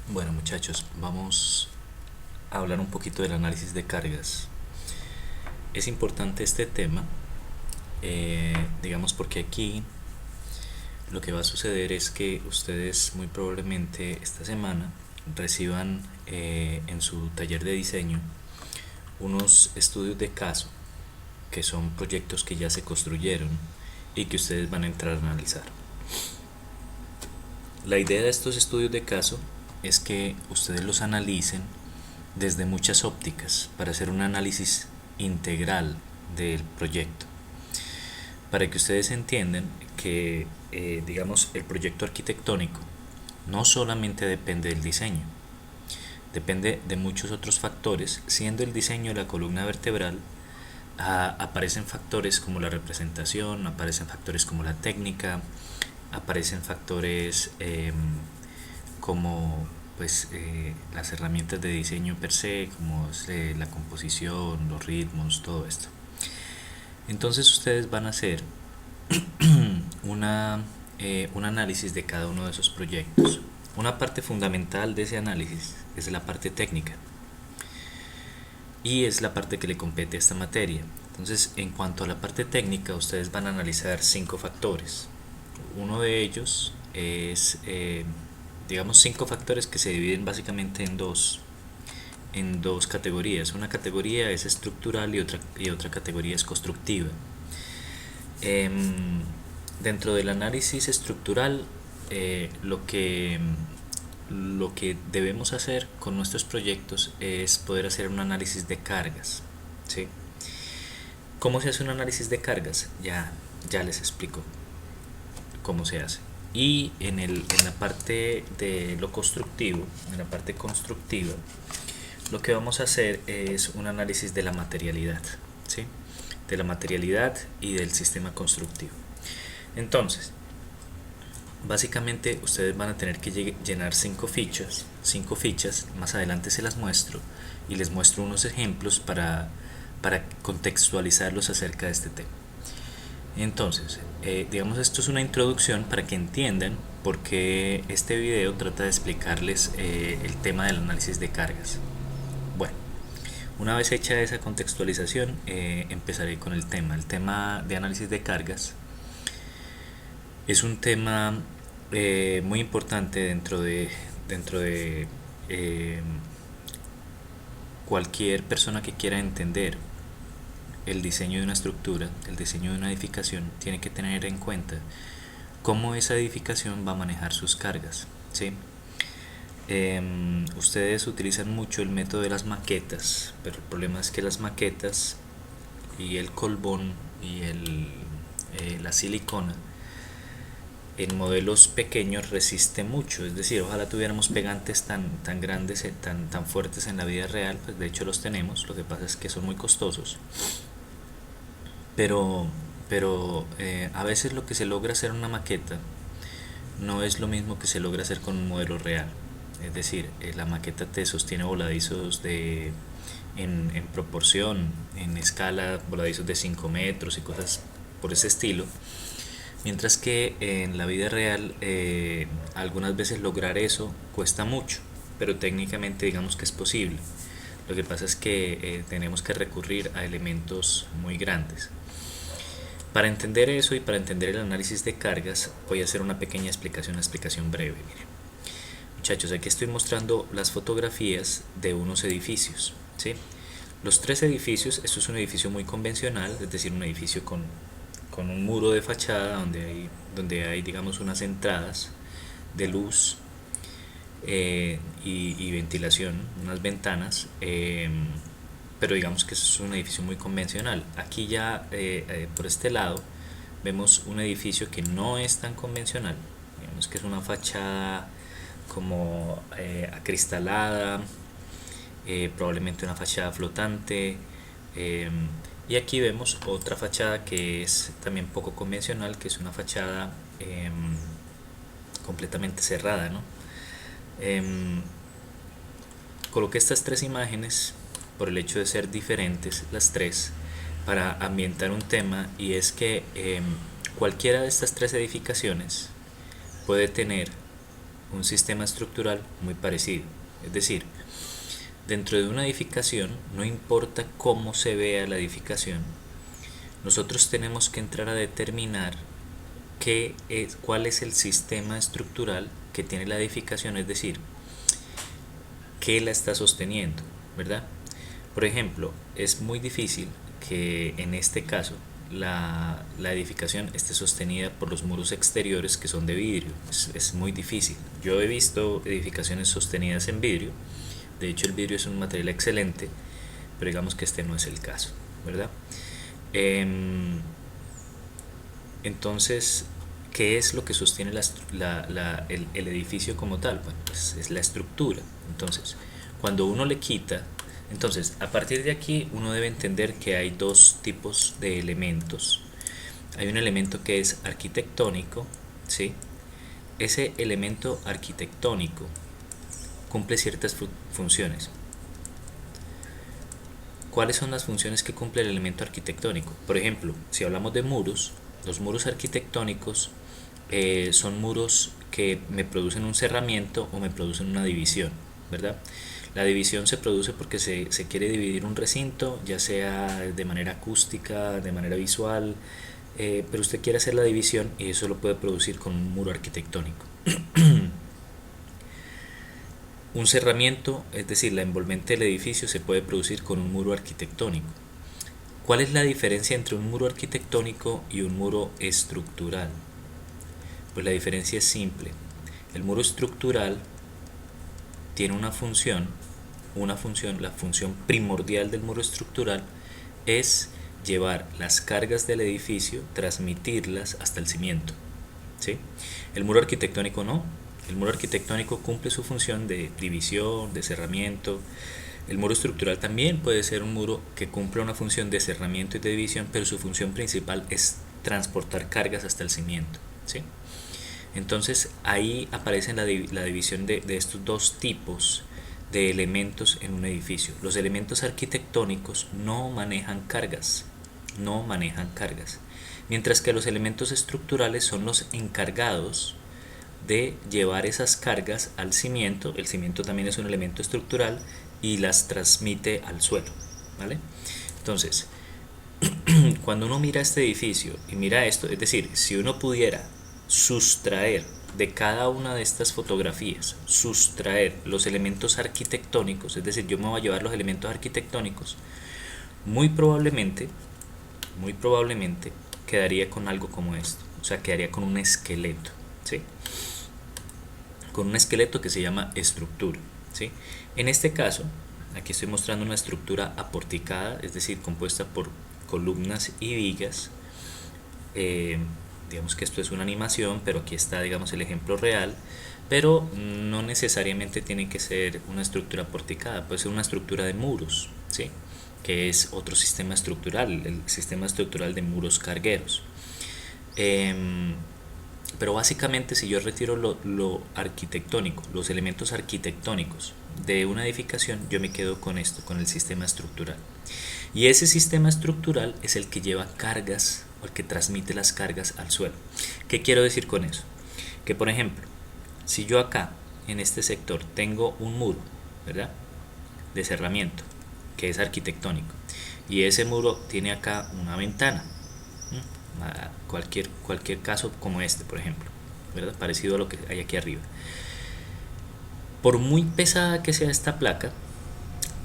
Bueno, muchachos, vamos a hablar un poquito del análisis de cargas. Es importante este tema, digamos, porque aquí lo que va a suceder es que ustedes muy probablemente esta semana reciban en su taller de diseño unos estudios de caso, que son proyectos que ya se construyeron y que ustedes van a entrar a analizar. La idea de estos estudios de caso es que ustedes los analicen desde muchas ópticas para hacer un análisis integral del proyecto, para que ustedes entiendan que, digamos, el proyecto arquitectónico no solamente depende del diseño, depende de muchos otros factores, siendo el diseño la columna vertebral. Aparecen factores como la representación, aparecen factores como la técnica, aparecen factores como pues las herramientas de diseño per se, como es, la composición, los ritmos, todo esto. Entonces ustedes van a hacer un análisis de cada uno de esos proyectos. Una parte fundamental de ese análisis es la parte técnica y es la parte que le compete a esta materia. Entonces, en cuanto a la parte técnica, ustedes van a analizar 5 factores. Uno de ellos es, digamos, 5 factores que se dividen básicamente en dos categorías. Una categoría es estructural y otra categoría es constructiva. Em, Dentro del análisis estructural, lo que debemos hacer con nuestros proyectos es poder hacer un análisis de cargas, ¿sí? ¿Cómo se hace un análisis de cargas? Ya les explico cómo se hace. Y en la parte de lo constructivo, en la parte constructiva, lo que vamos a hacer es un análisis de la materialidad, ¿sí? De la materialidad y del sistema constructivo. Entonces, básicamente ustedes van a tener que llenar 5 fichas, más adelante se las muestro y les muestro unos ejemplos para contextualizarlos acerca de este tema. Entonces, digamos, esto es una introducción para que entiendan por qué este video trata de explicarles el tema del análisis de cargas. Bueno, una vez hecha esa contextualización, empezaré con el tema. El tema de análisis de cargas es un tema muy importante dentro de cualquier persona que quiera entender el diseño de una estructura, el diseño de una edificación. Tiene que tener en cuenta cómo esa edificación va a manejar sus cargas, ¿sí? Ustedes utilizan mucho el método de las maquetas, pero el problema es que las maquetas y el colbón y la silicona en modelos pequeños resiste mucho. Es decir, ojalá tuviéramos pegantes tan grandes, tan fuertes en la vida real. Pues de hecho los tenemos, lo que pasa es que son muy costosos, pero a veces lo que se logra hacer en una maqueta no es lo mismo que se logra hacer con un modelo real. Es decir, la maqueta te sostiene voladizos en proporción, en escala, voladizos de 5 metros y cosas por ese estilo. Mientras que en la vida real algunas veces lograr eso cuesta mucho, pero técnicamente digamos que es posible. Lo que pasa es que tenemos que recurrir a elementos muy grandes. Para entender eso y para entender el análisis de cargas, voy a hacer una explicación breve. Miren. Muchachos, aquí estoy mostrando las fotografías de unos edificios, ¿sí? Los 3 edificios, esto es un edificio muy convencional, es decir, un edificio con un muro de fachada donde hay digamos unas entradas de luz y ventilación, unas ventanas, pero digamos que es un edificio muy convencional. Aquí ya por este lado vemos un edificio que no es tan convencional, digamos que es una fachada como acristalada, probablemente una fachada flotante. eh, y aquí vemos otra fachada que es también poco convencional, que es una fachada completamente cerrada, ¿no? Em, Coloqué estas 3 imágenes por el hecho de ser diferentes las tres para ambientar un tema, y es que cualquiera de estas 3 edificaciones puede tener un sistema estructural muy parecido. Es decir, dentro de una edificación, no importa cómo se vea la edificación, nosotros tenemos que entrar a determinar cuál es el sistema estructural que tiene la edificación, es decir, qué la está sosteniendo, ¿verdad? Por ejemplo, es muy difícil que en este caso la edificación esté sostenida por los muros exteriores que son de vidrio. Es muy difícil. Yo he visto edificaciones sostenidas en vidrio. De hecho, el vidrio es un material excelente, pero digamos que este no es el caso, ¿verdad? Entonces, ¿qué es lo que sostiene el edificio como tal? Bueno, pues es la estructura. Entonces, cuando uno le quita, entonces, a partir de aquí uno debe entender que hay dos tipos de elementos. Hay un elemento que es arquitectónico, ¿sí? Ese elemento arquitectónico cumple ciertas funciones. ¿Cuáles son las funciones que cumple el elemento arquitectónico? Por ejemplo, si hablamos de muros, los muros arquitectónicos son muros que me producen un cerramiento o me producen una división, ¿verdad? La división se produce porque se quiere dividir un recinto, ya sea de manera acústica, de manera visual, pero usted quiere hacer la división y eso lo puede producir con un muro arquitectónico. Un cerramiento, es decir, la envolvente del edificio, se puede producir con un muro arquitectónico. ¿Cuál es la diferencia entre un muro arquitectónico y un muro estructural? Pues la diferencia es simple. El muro estructural tiene una función, la función primordial del muro estructural es llevar las cargas del edificio, transmitirlas hasta el cimiento, ¿sí? El muro arquitectónico no. El muro arquitectónico cumple su función de división, de cerramiento. El muro estructural también puede ser un muro que cumple una función de cerramiento y de división, pero su función principal es transportar cargas hasta el cimiento, ¿sí? Entonces ahí aparece la división de estos dos tipos de elementos en un edificio. Los elementos arquitectónicos no manejan cargas, mientras que los elementos estructurales son los encargados de llevar esas cargas al cimiento. El cimiento también es un elemento estructural y las transmite al suelo, ¿vale? Entonces, cuando uno mira este edificio y mira esto, es decir, si uno pudiera sustraer de cada una de estas fotografías, sustraer los elementos arquitectónicos, es decir, yo me voy a llevar los elementos arquitectónicos, muy probablemente quedaría con algo como esto, o sea, quedaría con un esqueleto, ¿sí? Con un esqueleto que se llama estructura, ¿sí? En este caso, aquí estoy mostrando una estructura aporticada, es decir, compuesta por columnas y vigas. Digamos que esto es una animación, pero aquí está, digamos, el ejemplo real, pero no necesariamente tiene que ser una estructura aporticada, puede ser una estructura de muros, ¿sí? Que es otro sistema estructural, el sistema estructural de muros cargueros. Pero básicamente, si yo retiro lo arquitectónico, los elementos arquitectónicos de una edificación, yo me quedo con esto, con el sistema estructural. Y ese sistema estructural es el que lleva cargas, o el que transmite las cargas al suelo. ¿Qué quiero decir con eso? Que, por ejemplo, si yo acá, en este sector, tengo un muro, ¿verdad?, de cerramiento, que es arquitectónico, y ese muro tiene acá una ventana, cualquier caso como este, por ejemplo, ¿verdad?, parecido a lo que hay aquí arriba. Por muy pesada que sea esta placa,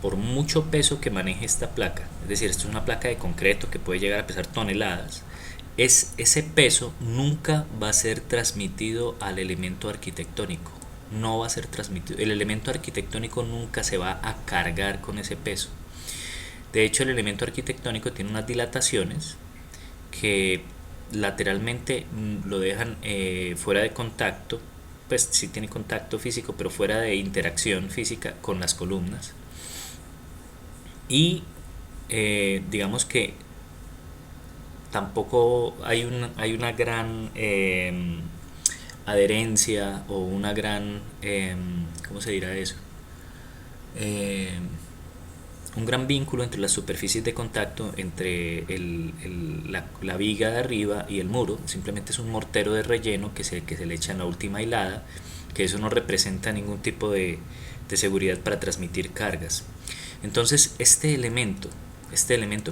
por mucho peso que maneje esta placa, es decir, esto es una placa de concreto que puede llegar a pesar toneladas, ese peso nunca va a ser transmitido al elemento arquitectónico, no va a ser transmitido. El elemento arquitectónico nunca se va a cargar con ese peso. De hecho, el elemento arquitectónico tiene unas dilataciones que lateralmente lo dejan fuera de contacto, pues sí tiene contacto físico, pero fuera de interacción física con las columnas. Y digamos que tampoco hay una gran adherencia o una gran, ¿cómo se dirá eso? Un gran vínculo entre las superficies de contacto entre la viga de arriba y el muro. Simplemente es un mortero de relleno que se le echa en la última hilada que eso no representa ningún tipo de seguridad para transmitir cargas. Entonces este elemento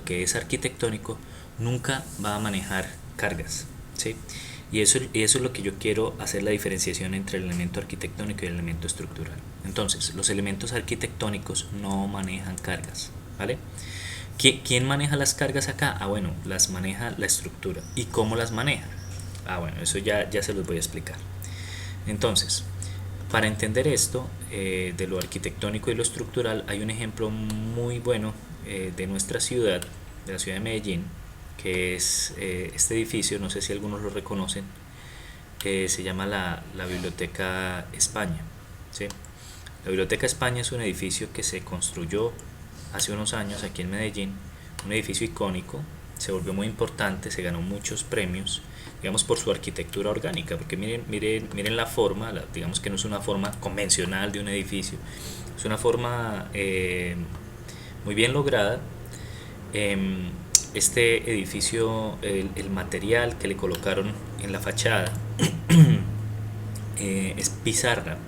que es arquitectónico nunca va a manejar cargas, ¿sí? Y eso es lo que yo quiero hacer, la diferenciación entre el elemento arquitectónico y el elemento estructural. Entonces, los elementos arquitectónicos no manejan cargas, ¿vale? ¿Quién maneja las cargas acá? Ah, bueno, las maneja la estructura. ¿Y cómo las maneja? Ah, bueno, eso ya se los voy a explicar. Entonces, para entender esto de lo arquitectónico y lo estructural, hay un ejemplo muy bueno de nuestra ciudad, de la ciudad de Medellín, que es este edificio, no sé si algunos lo reconocen, se llama la Biblioteca España, ¿sí? La Biblioteca España es un edificio que se construyó hace unos años aquí en Medellín, un edificio icónico, se volvió muy importante, se ganó muchos premios, digamos por su arquitectura orgánica, porque miren la forma, digamos que no es una forma convencional de un edificio, es una forma muy bien lograda. Este edificio, el material que le colocaron en la fachada es pizarra.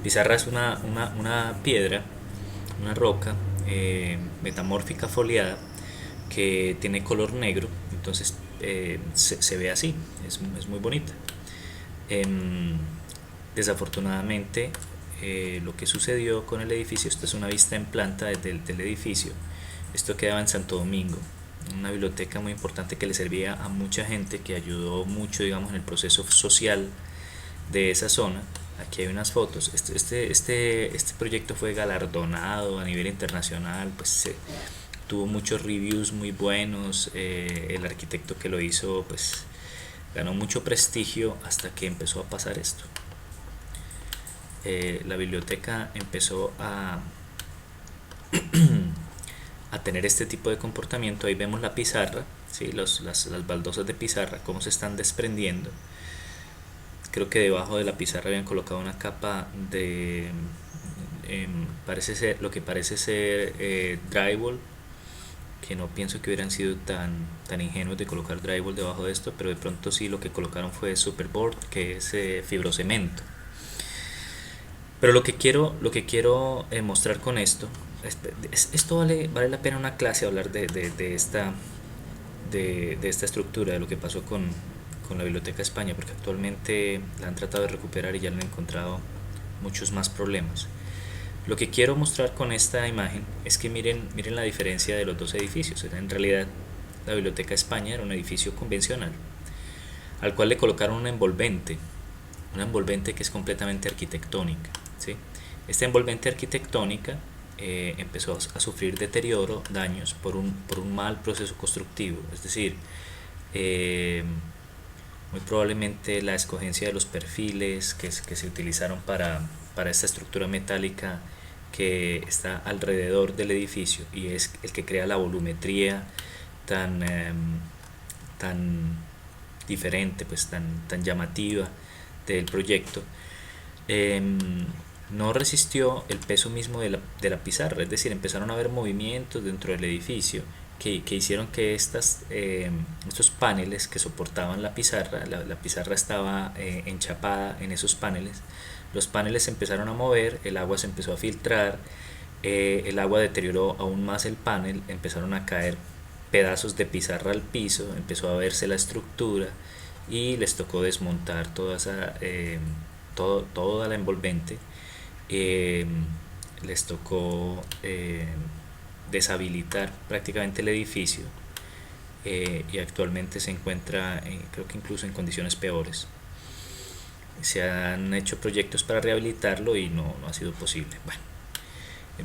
Pizarra es una piedra, una roca metamórfica foliada que tiene color negro, entonces se ve así, es muy bonita. Desafortunadamente, lo que sucedió con el edificio, esta es una vista en planta del edificio, esto quedaba en Santo Domingo, una biblioteca muy importante que le servía a mucha gente, que ayudó mucho, digamos, en el proceso social de esa zona. Aquí hay unas fotos. Este proyecto fue galardonado a nivel internacional, pues tuvo muchos reviews muy buenos. El arquitecto que lo hizo, pues ganó mucho prestigio hasta que empezó a pasar esto. La biblioteca empezó a tener este tipo de comportamiento. Ahí vemos la pizarra, ¿sí? las baldosas de pizarra, cómo se están desprendiendo. Creo que debajo de la pizarra habían colocado una capa de parece ser lo que parece ser drywall, que no pienso que hubieran sido tan ingenuos de colocar drywall debajo de esto, pero de pronto sí lo que colocaron fue superboard, que es fibrocemento. Pero lo que quiero mostrar con esto, esto vale la pena una clase hablar de esta estructura, de lo que pasó con la Biblioteca España, porque actualmente la han tratado de recuperar y ya le han encontrado muchos más problemas. Lo que quiero mostrar con esta imagen es que miren la diferencia de los dos edificios. En realidad, la Biblioteca España era un edificio convencional, al cual le colocaron una envolvente que es completamente arquitectónica, ¿sí? Esta envolvente arquitectónica empezó a sufrir deterioro, daños por un mal proceso constructivo, es decir, muy probablemente la escogencia de los perfiles que se utilizaron para esta estructura metálica que está alrededor del edificio y es el que crea la volumetría tan diferente, pues tan llamativa del proyecto. No resistió el peso mismo de la pizarra, es decir, empezaron a haber movimientos dentro del edificio que hicieron que estos paneles que soportaban la pizarra, la pizarra estaba enchapada en esos paneles, los paneles se empezaron a mover, el agua se empezó a filtrar, el agua deterioró aún más el panel, empezaron a caer pedazos de pizarra al piso, empezó a verse la estructura y les tocó desmontar toda la envolvente. Les tocó deshabilitar prácticamente el edificio y actualmente se encuentra creo que incluso en condiciones peores. Se han hecho proyectos para rehabilitarlo y no ha sido posible. Bueno,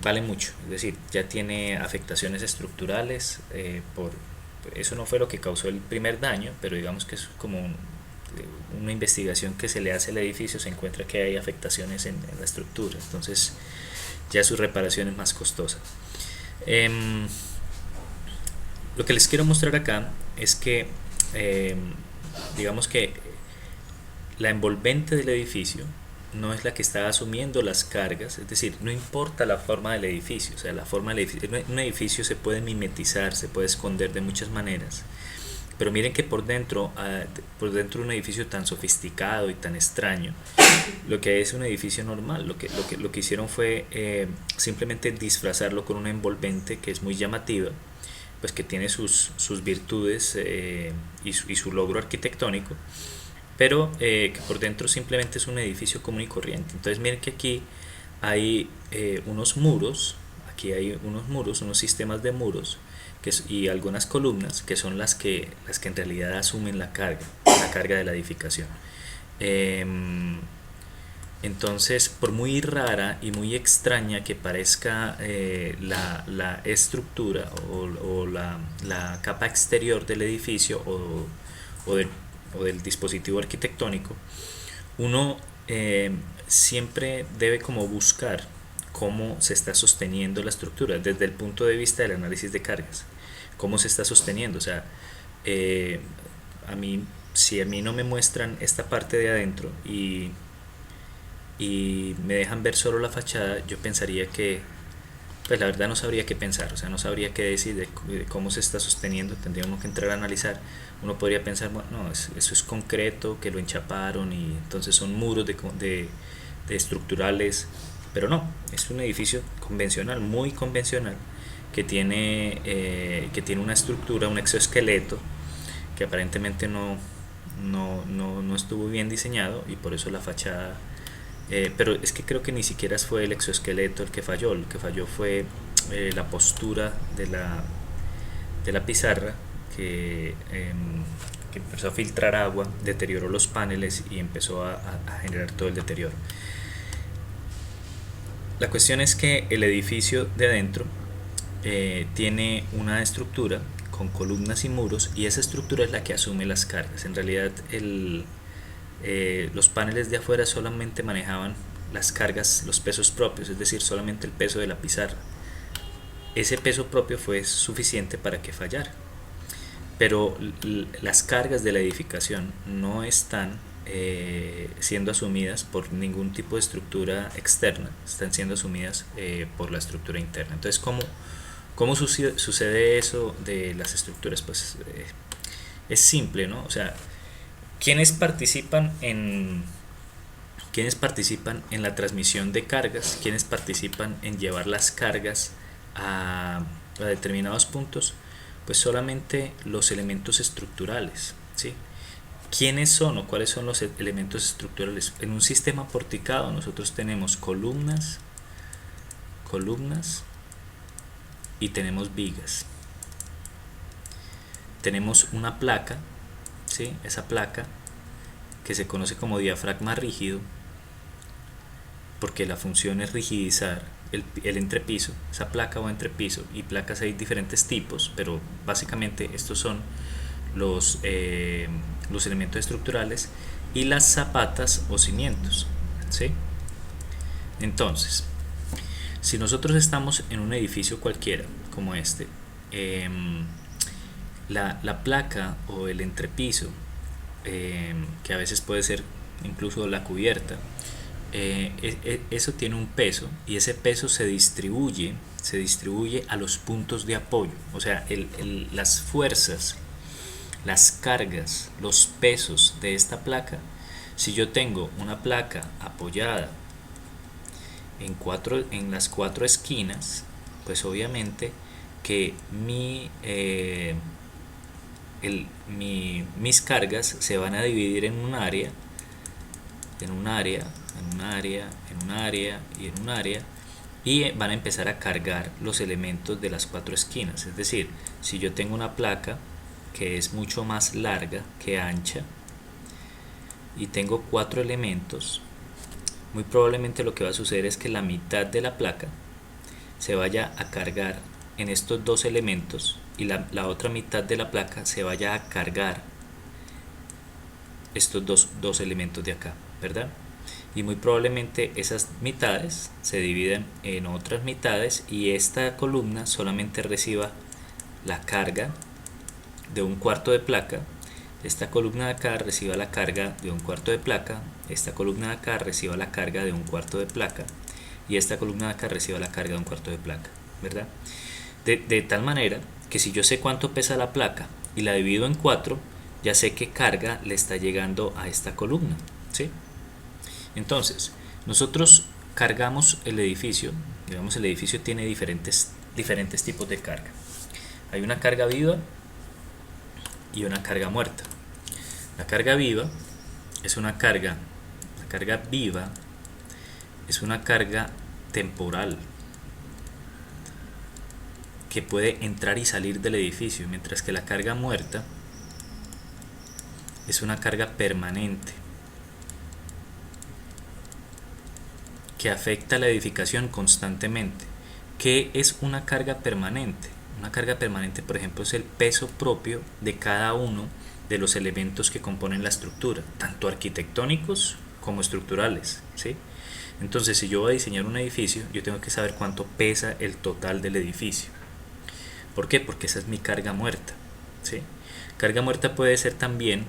vale mucho, es decir, ya tiene afectaciones estructurales, eso no fue lo que causó el primer daño, pero digamos que es como una investigación que se le hace al edificio, se encuentra que hay afectaciones en la estructura, entonces ya su reparación es más costosa. Lo que les quiero mostrar acá es que digamos que la envolvente del edificio no es la que está asumiendo las cargas, es decir, no importa la forma del edificio, o sea, la forma del edificio, un edificio se puede mimetizar, se puede esconder de muchas maneras, Pero miren que por dentro de un edificio tan sofisticado y tan extraño, lo que es un edificio normal, lo que hicieron fue simplemente disfrazarlo con una envolvente que es muy llamativa, pues que tiene sus virtudes y su logro arquitectónico, pero que por dentro simplemente es un edificio común y corriente. Entonces miren que hay unos muros, aquí hay unos muros, unos sistemas de muros y algunas columnas que son las que en realidad asumen la carga de la edificación. Entonces, por muy rara y muy extraña que parezca la estructura o la capa exterior del edificio o del, o del dispositivo arquitectónico, uno siempre debe como buscar cómo se está sosteniendo la estructura desde el punto de vista del análisis de cargas, cómo se está sosteniendo. O sea, eh, si a mí no me muestran esta parte de adentro y me dejan ver solo la fachada, yo pensaría que, pues la verdad no sabría qué pensar, o sea, no sabría qué decir de cómo se está sosteniendo, tendríamos que entrar a analizar. Uno podría pensar, bueno, no, eso es concreto, que lo enchaparon y entonces son muros de estructurales, pero no, es un edificio convencional, muy convencional, que tiene una estructura, un exoesqueleto, que aparentemente no estuvo bien diseñado y por eso la fachada. Pero es que creo que ni siquiera fue el exoesqueleto el que falló. Lo que falló fue la postura de la pizarra que empezó a filtrar agua, deterioró los paneles y empezó a generar todo el deterioro. La cuestión es que el edificio de adentro tiene una estructura con columnas y muros, y esa estructura es la que asume las cargas. En realidad los paneles de afuera solamente manejaban las cargas, los pesos propios, es decir, solamente el peso de la pizarra. Ese peso propio fue suficiente para que fallara, pero las cargas de la edificación no están siendo asumidas por ningún tipo de estructura externa, están siendo asumidas por la estructura interna. Entonces, ¿cómo sucede eso de las estructuras? Pues es simple, ¿no? O sea, ¿quiénes participan en la transmisión de cargas? ¿Quiénes participan en llevar las cargas a determinados puntos? Pues solamente los elementos estructurales, ¿sí? ¿Quiénes son o cuáles son los elementos estructurales? En un sistema porticado nosotros tenemos columnas y tenemos vigas. Tenemos una placa, ¿sí? Esa placa que se conoce como diafragma rígido, porque la función es rigidizar el entrepiso, esa placa o entrepiso. Y placas hay diferentes tipos, pero básicamente estos son los elementos estructurales, y las zapatas o cimientos, ¿sí? Entonces, si nosotros estamos en un edificio cualquiera como este, la placa o el entrepiso, que a veces puede ser incluso la cubierta, eso tiene un peso, y ese peso se distribuye a los puntos de apoyo. O sea, las fuerzas, las cargas, los pesos de esta placa, si yo tengo una placa apoyada en las cuatro esquinas, pues obviamente que mis cargas se van a dividir en un área, y en un área, y van a empezar a cargar los elementos de las cuatro esquinas. Es decir, si yo tengo una placa que es mucho más larga que ancha y tengo cuatro elementos, muy probablemente lo que va a suceder es que la mitad de la placa se vaya a cargar en estos dos elementos, y la otra mitad de la placa se vaya a cargar estos dos elementos de acá, ¿verdad? Y muy probablemente esas mitades se dividan en otras mitades, y esta columna solamente reciba la carga de un cuarto de placa, esta columna de acá reciba la carga de un cuarto de placa, esta columna de acá reciba la carga de un cuarto de placa, y esta columna de acá reciba la carga de un cuarto de placa, ¿verdad? De tal manera que si yo sé cuánto pesa la placa y la divido en 4, ya sé qué carga le está llegando a esta columna, ¿sí? Entonces, nosotros cargamos el edificio, digamos el edificio tiene diferentes tipos de carga. Hay una carga viva y una carga muerta. La carga viva es una carga, la carga viva es una carga temporal que puede entrar y salir del edificio, mientras que la carga muerta es una carga permanente que afecta a la edificación constantemente. ¿Qué es una carga permanente? Una carga permanente, por ejemplo, es el peso propio de cada uno de los elementos que componen la estructura, tanto arquitectónicos como estructurales, ¿sí? Entonces, si yo voy a diseñar un edificio, yo tengo que saber cuánto pesa el total del edificio. ¿Por qué? Porque esa es mi carga muerta, ¿sí? Carga muerta puede ser también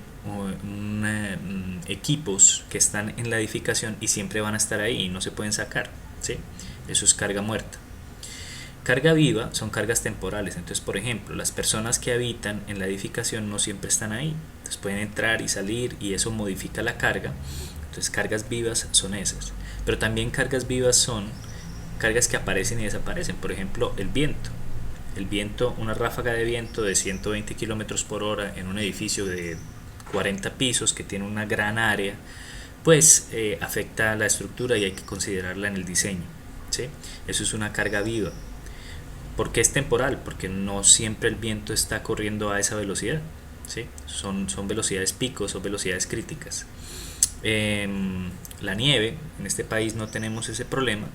equipos que están en la edificación y siempre van a estar ahí y no se pueden sacar, ¿sí? Eso es carga muerta. Carga viva son cargas temporales. Entonces, por ejemplo, las personas que habitan en la edificación no siempre están ahí. Entonces pueden entrar y salir y eso modifica la carga. Entonces, cargas vivas son esas. Pero también cargas vivas son cargas que aparecen y desaparecen. Por ejemplo, el viento. El viento, una ráfaga de viento de 120 kilómetros por hora en un edificio de 40 pisos que tiene una gran área, pues afecta a la estructura y hay que considerarla en el diseño, ¿sí? Eso es una carga viva. ¿Por qué es temporal? Porque no siempre el viento está corriendo a esa velocidad, ¿sí? Son velocidades picos, son velocidades críticas. La nieve, en este país no tenemos ese problema,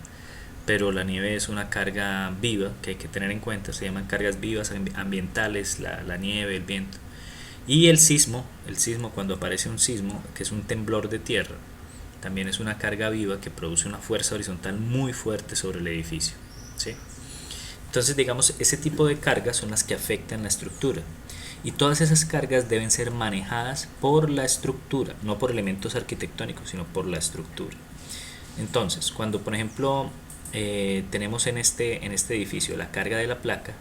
pero la nieve es una carga viva que hay que tener en cuenta. Se llaman cargas vivas ambientales, la nieve, el viento. Y el sismo, cuando aparece un sismo, que es un temblor de tierra, también es una carga viva que produce una fuerza horizontal muy fuerte sobre el edificio, ¿sí? Entonces, digamos, ese tipo de cargas son las que afectan la estructura. Y todas esas cargas deben ser manejadas por la estructura, no por elementos arquitectónicos, sino por la estructura. Entonces, cuando por ejemplo tenemos en este edificio la carga de la placa,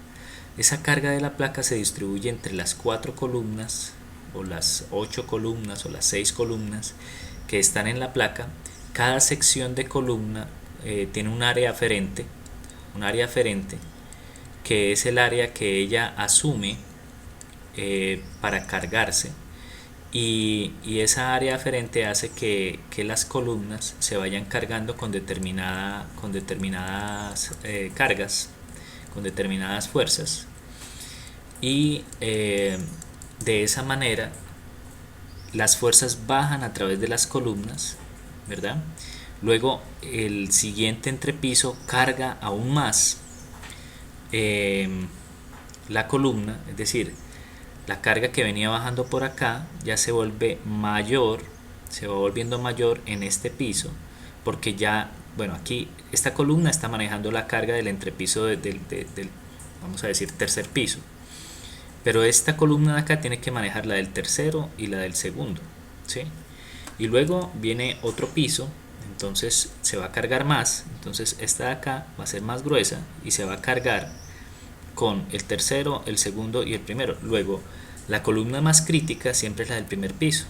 esa carga de la placa se distribuye entre las 4 columnas o las 8 columnas o las 6 columnas que están en la placa. Cada sección de columna tiene un área aferente que es el área que ella asume para cargarse, y esa área aferente hace que las columnas se vayan cargando con determinadas cargas, con determinadas fuerzas, y de esa manera las fuerzas bajan a través de las columnas, ¿verdad? Luego el siguiente entrepiso carga aún más la columna, es decir, la carga que venía bajando por acá ya se vuelve mayor, se va volviendo mayor en este piso, porque ya, bueno, aquí esta columna está manejando la carga del entrepiso del vamos a decir, tercer piso, pero esta columna de acá tiene que manejar la del tercero y la del segundo, ¿sí? Y luego viene otro piso, entonces se va a cargar más, entonces esta de acá va a ser más gruesa y se va a cargar con el tercero, el segundo y el primero. Luego la columna más crítica siempre es la del primer piso,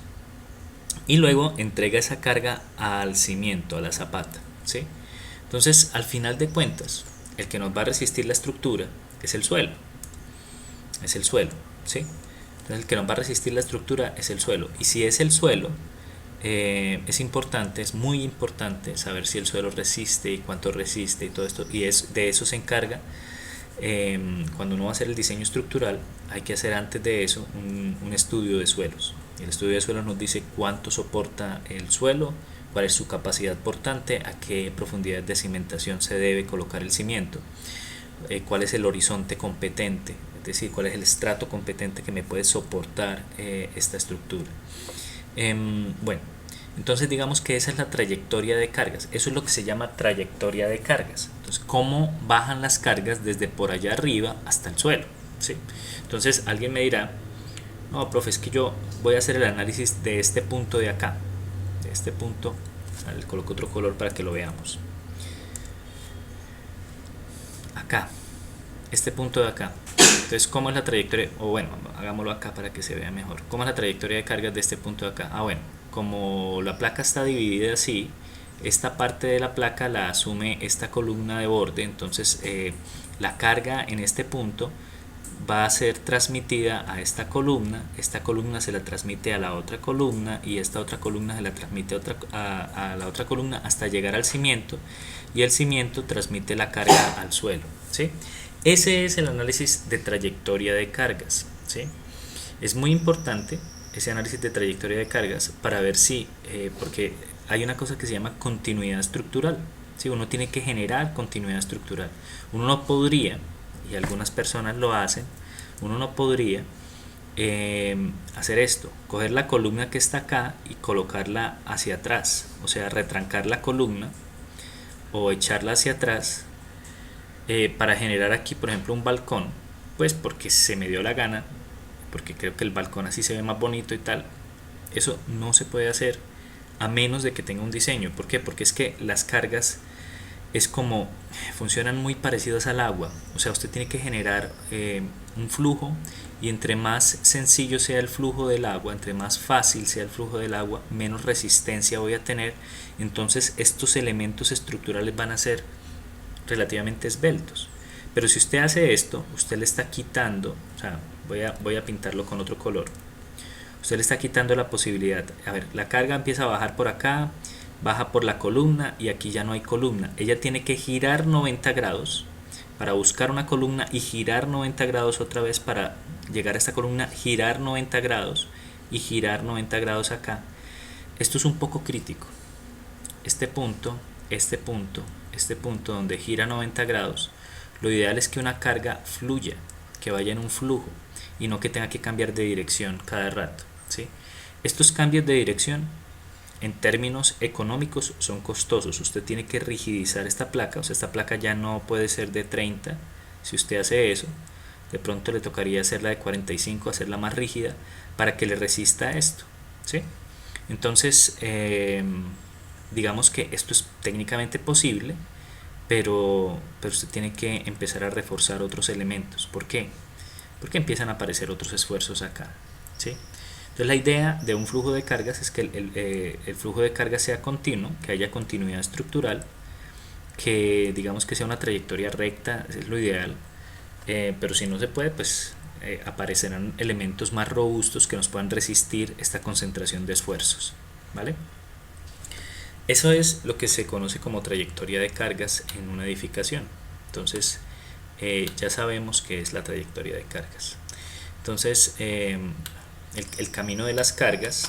y luego entrega esa carga al cimiento, a la zapata, ¿sí? Entonces, al final de cuentas, el que nos va a resistir la estructura es el suelo, ¿sí? Entonces, el que nos va a resistir la estructura es el suelo, y si es el suelo, es muy importante saber si el suelo resiste y cuánto resiste y todo esto, y de eso se encarga. Cuando uno va a hacer el diseño estructural, hay que hacer antes de eso un estudio de suelos. El estudio de suelos nos dice cuánto soporta el suelo, cuál es su capacidad portante, a qué profundidad de cimentación se debe colocar el cimiento, cuál es el horizonte competente, es decir, cuál es el estrato competente que me puede soportar esta estructura. Bueno, entonces digamos que esa es la trayectoria de cargas. Eso es lo que se llama trayectoria de cargas. Entonces, cómo bajan las cargas desde por allá arriba hasta el suelo, ¿sí? Entonces alguien me dirá, no, profe, es que yo voy a hacer el análisis de este punto de acá, de este punto. Le coloco otro color para que lo veamos. Acá, este punto de acá, Entonces, ¿cómo es la trayectoria? O bueno, hagámoslo acá para que se vea mejor. ¿Cómo es la trayectoria de cargas de este punto de acá? Ah, bueno, como la placa está dividida así, esta parte de la placa la asume esta columna de borde, entonces la carga en este punto va a ser transmitida a esta columna se la transmite a la otra columna y esta otra columna se la transmite a la otra columna hasta llegar al cimiento y el cimiento transmite la carga al suelo, ¿sí? Ese es el análisis de trayectoria de cargas, ¿sí? Es muy importante ese análisis de trayectoria de cargas para ver si, porque hay una cosa que se llama continuidad estructural, ¿sí? Uno tiene que generar continuidad estructural. Uno no podría, y algunas personas lo hacen, uno no podría hacer esto, coger la columna que está acá y colocarla hacia atrás, o sea, retrancar la columna o echarla hacia atrás para generar aquí, por ejemplo, un balcón, pues porque se me dio la gana, porque creo que el balcón así se ve más bonito y tal. Eso no se puede hacer a menos de que tenga un diseño. ¿Por qué? Porque es que las cargas es como funcionan muy parecidas al agua, o sea, usted tiene que generar un flujo y entre más sencillo sea el flujo del agua, entre más fácil sea el flujo del agua, menos resistencia voy a tener, entonces estos elementos estructurales van a ser relativamente esbeltos. Pero si usted hace esto, usted le está quitando, o sea, voy a pintarlo con otro color, usted le está quitando la posibilidad, a ver, la carga empieza a bajar por acá, baja por la columna y aquí ya no hay columna. Ella tiene que girar 90 grados para buscar una columna y girar 90 grados otra vez para llegar a esta columna, girar 90 grados y girar 90 grados acá. Esto es un poco crítico. Este punto, este punto, este punto donde gira 90 grados, lo ideal es que una carga fluya, que vaya en un flujo y no que tenga que cambiar de dirección cada rato, ¿sí? Estos cambios de dirección en términos económicos son costosos. Usted tiene que rigidizar esta placa, o sea, esta placa ya no puede ser de 30. Si usted hace eso, de pronto le tocaría hacerla de 45, hacerla más rígida para que le resista esto, ¿sí? Entonces, digamos que esto es técnicamente posible, pero usted tiene que empezar a reforzar otros elementos. ¿Por qué? Porque empiezan a aparecer otros esfuerzos acá, ¿sí? Entonces la idea de un flujo de cargas es que el flujo de cargas sea continuo, que haya continuidad estructural, que digamos que sea una trayectoria recta, es lo ideal, pero si no se puede, pues aparecerán elementos más robustos que nos puedan resistir esta concentración de esfuerzos, ¿vale? Eso es lo que se conoce como trayectoria de cargas en una edificación. Entonces ya sabemos qué es la trayectoria de cargas. Entonces el camino de las cargas,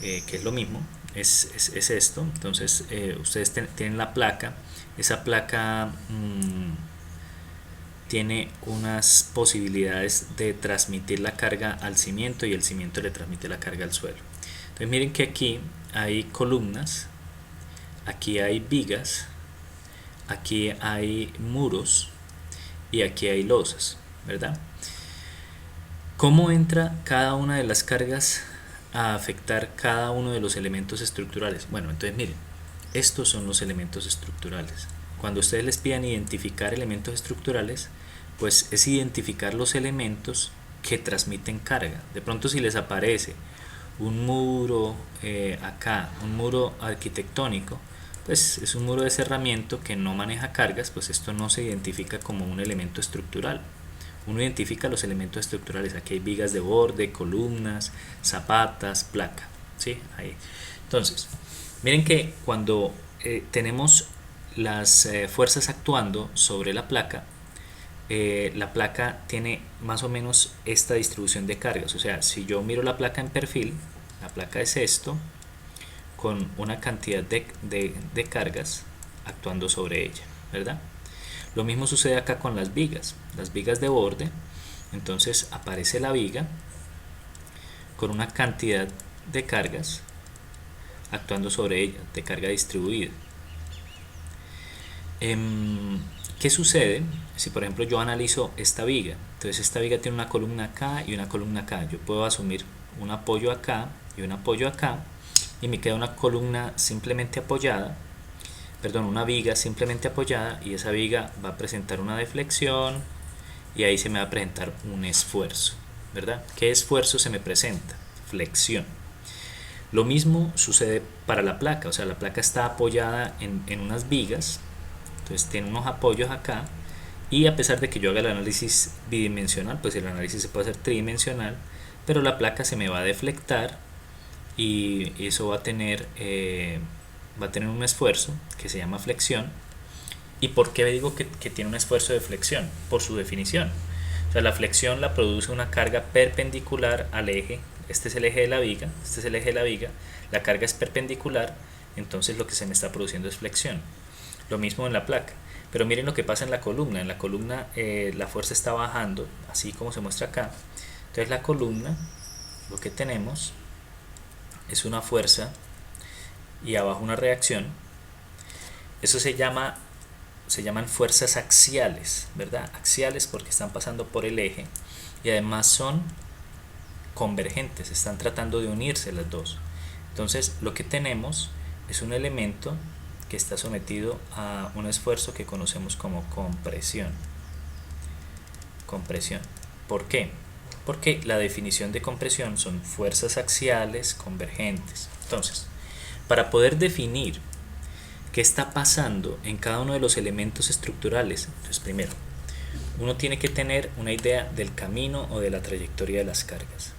que es lo mismo, es esto. Entonces ustedes tienen la placa, esa placa tiene unas posibilidades de transmitir la carga al cimiento y el cimiento le transmite la carga al suelo. Entonces miren que aquí hay columnas, aquí hay vigas, aquí hay muros y aquí hay losas, ¿verdad? ¿Cómo entra cada una de las cargas a afectar cada uno de los elementos estructurales? Bueno, entonces miren, estos son los elementos estructurales. Cuando ustedes les pidan identificar elementos estructurales, pues es identificar los elementos que transmiten carga. De pronto si les aparece un muro acá, un muro arquitectónico, pues es un muro de cerramiento que no maneja cargas, pues esto no se identifica como un elemento estructural. Uno identifica los elementos estructurales, aquí hay vigas de borde, columnas, zapatas, placa, ¿sí? Ahí. Entonces, miren que cuando tenemos las fuerzas actuando sobre la placa tiene más o menos esta distribución de cargas, o sea, si yo miro la placa en perfil, la placa es esto, con una cantidad de cargas actuando sobre ella, ¿verdad? Lo mismo sucede acá con las vigas de borde. Entonces aparece la viga con una cantidad de cargas actuando sobre ella, de carga distribuida. ¿Qué sucede si por ejemplo yo analizo esta viga? Entonces esta viga tiene una columna acá y una columna acá. Yo puedo asumir un apoyo acá y un apoyo acá y me queda una columna simplemente apoyada, perdón, una viga simplemente apoyada, y esa viga va a presentar una deflexión y ahí se me va a presentar un esfuerzo, ¿verdad? ¿Qué esfuerzo se me presenta? Flexión. Lo mismo sucede para la placa, o sea, la placa está apoyada en unas vigas, entonces tiene unos apoyos acá, y a pesar de que yo haga el análisis bidimensional, pues el análisis se puede hacer tridimensional, pero la placa se me va a deflectar y eso va a tener un esfuerzo que se llama flexión. ¿Y por qué digo que tiene un esfuerzo de flexión? Por su definición. O sea, la flexión la produce una carga perpendicular al eje. Este es el eje de la viga, este es el eje de la viga, la carga es perpendicular, entonces lo que se me está produciendo es flexión. Lo mismo en la placa. Pero miren lo que pasa en la columna. En la columna la fuerza está bajando, así como se muestra acá. Entonces la columna, lo que tenemos es una fuerza y abajo una reacción. Eso se llaman fuerzas axiales, ¿verdad? Axiales porque están pasando por el eje y además son convergentes, están tratando de unirse las dos. Entonces lo que tenemos es un elemento que está sometido a un esfuerzo que conocemos como compresión. Compresión. ¿Por qué? Porque la definición de compresión son fuerzas axiales convergentes. Entonces, para poder definir qué está pasando en cada uno de los elementos estructurales, entonces primero, uno tiene que tener una idea del camino o de la trayectoria de las cargas.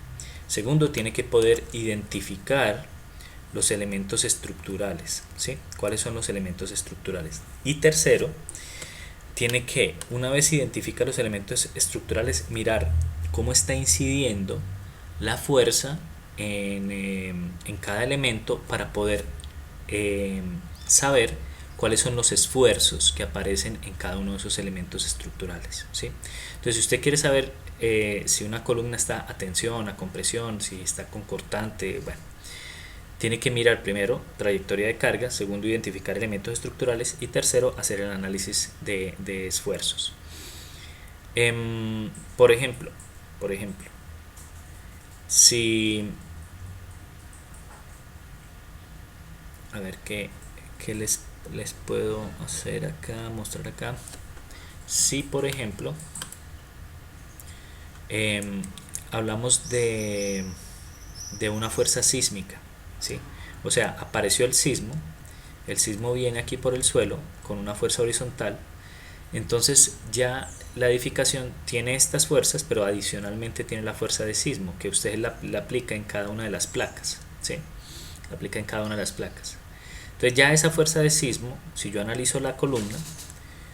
Segundo, tiene que poder identificar los elementos estructurales, ¿sí? ¿Cuáles son los elementos estructurales? Y tercero, tiene que, una vez identifica los elementos estructurales, mirar cómo está incidiendo la fuerza en cada elemento para poder saber cuáles son los esfuerzos que aparecen en cada uno de esos elementos estructurales, ¿sí? Entonces, si usted quiere saber si una columna está a tensión, a compresión, si está con cortante, bueno, tiene que mirar primero trayectoria de carga, segundo identificar elementos estructurales y tercero hacer el análisis de esfuerzos. Por ejemplo, si a ver qué les puedo hacer acá, mostrar acá. Si por ejemplo hablamos de una fuerza sísmica, ¿sí? O sea, apareció el sismo viene aquí por el suelo con una fuerza horizontal, entonces ya la edificación tiene estas fuerzas, pero adicionalmente tiene la fuerza de sismo que usted la aplica en cada una de las placas, ¿sí? La aplica en cada una de las placas. Entonces ya esa fuerza de sismo, si yo analizo la columna,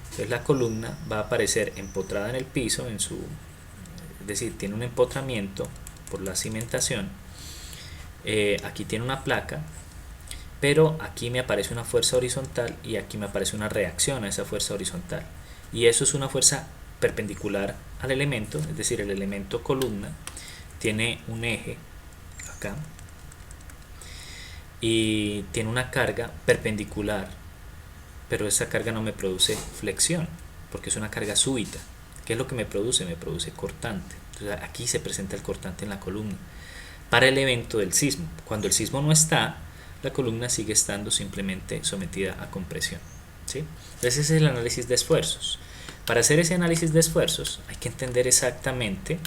entonces la columna va a aparecer empotrada en el piso, es decir, tiene un empotramiento por la cimentación. Aquí tiene una placa, pero aquí me aparece una fuerza horizontal y aquí me aparece una reacción a esa fuerza horizontal, y eso es una fuerza perpendicular al elemento, es decir, el elemento columna tiene un eje acá y tiene una carga perpendicular, pero esa carga no me produce flexión porque es una carga súbita. ¿Qué es lo que me produce? Me produce cortante. Entonces aquí se presenta el cortante en la columna para el evento del sismo. Cuando el sismo no está, la columna sigue estando simplemente sometida a compresión, ¿sí? Entonces ese es el análisis de esfuerzos. Para hacer ese análisis de esfuerzos hay que entender exactamente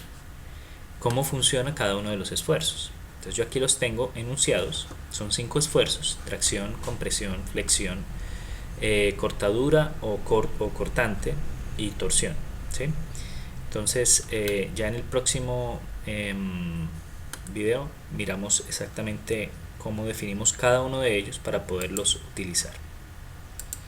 cómo funciona cada uno de los esfuerzos. Entonces yo aquí los tengo enunciados, son 5 esfuerzos: tracción, compresión, flexión, cortadura o cortante y torsión, ¿sí? Entonces ya en el próximo video miramos exactamente cómo definimos cada uno de ellos para poderlos utilizar.